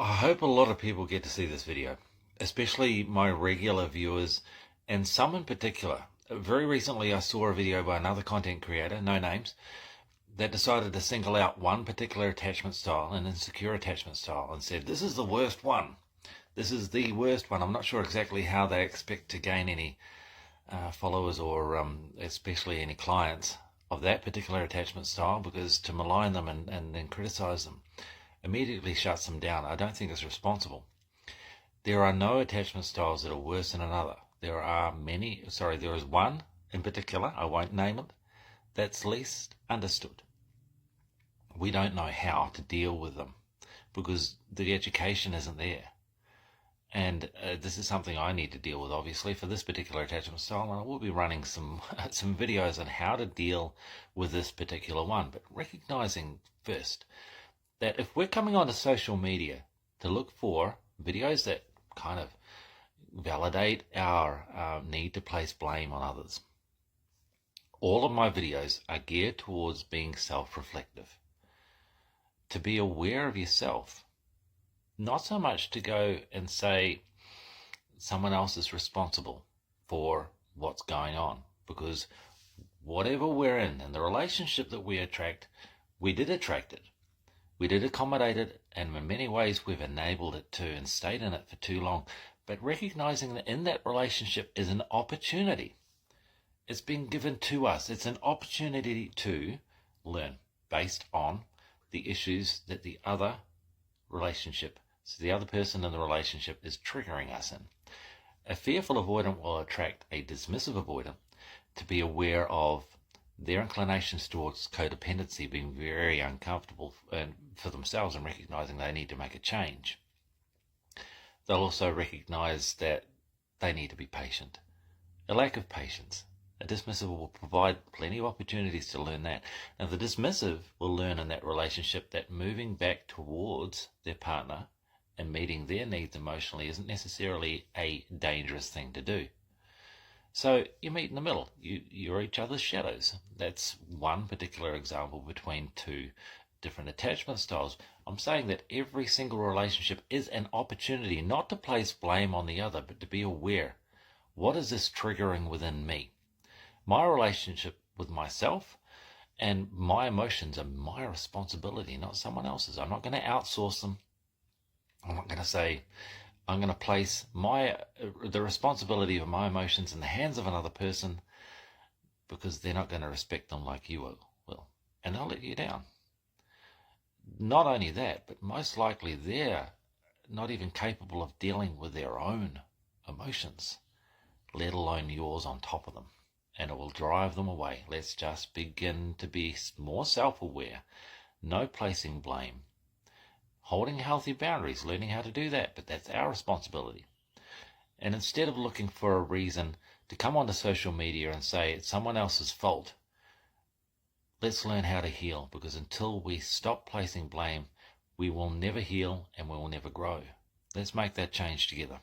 I hope a lot of people get to see this video, especially my regular viewers, and some in particular. Very recently I saw a video by another content creator, no names, that decided to single out one particular attachment style, an insecure attachment style, and said, this is the worst one. This is the worst one. I'm not sure exactly how they expect to gain any followers or especially any clients of that particular attachment style, because to malign them and then criticize them immediately shuts them down. I don't think it's responsible. There are no attachment styles that are worse than another. There is one in particular, I won't name it, that's least understood. We don't know how to deal with them because the education isn't there. And this is something I need to deal with, obviously, for this particular attachment style, and I will be running some videos on how to deal with this particular one. But recognizing first that if we're coming onto social media to look for videos that kind of validate our need to place blame on others, all of my videos are geared towards being self-reflective, to be aware of yourself, not so much to go and say someone else is responsible for what's going on, because whatever we're in and the relationship that we attract, we did attract it. We did accommodate it, and in many ways we've enabled it to and stayed in it for too long. But recognizing that in that relationship is an opportunity. It's been given to us. It's an opportunity to learn based on the issues that the other relationship, so the other person in the relationship, is triggering us in. A fearful avoidant will attract a dismissive avoidant to be aware of their inclinations towards codependency, being very uncomfortable for themselves and recognizing they need to make a change. They'll also recognize that they need to be patient. A lack of patience. A dismissive will provide plenty of opportunities to learn that. Now, the dismissive will learn in that relationship that moving back towards their partner and meeting their needs emotionally isn't necessarily a dangerous thing to do. So you meet in the middle. You're each other's shadows. That's one particular example between two different attachment styles. I'm saying that every single relationship is an opportunity not to place blame on the other, but to be aware. What is this triggering within me? My relationship with myself and my emotions are my responsibility, not someone else's. I'm not going to outsource them. I'm not going to say, I'm going to place the responsibility of my emotions in the hands of another person, because they're not going to respect them like you will. And they'll let you down. Not only that, but most likely they're not even capable of dealing with their own emotions, let alone yours on top of them. And it will drive them away. Let's just begin to be more self-aware. No placing blame. Holding healthy boundaries, learning how to do that, but that's our responsibility. And instead of looking for a reason to come onto social media and say it's someone else's fault, let's learn how to heal, because until we stop placing blame, we will never heal and we will never grow. Let's make that change together.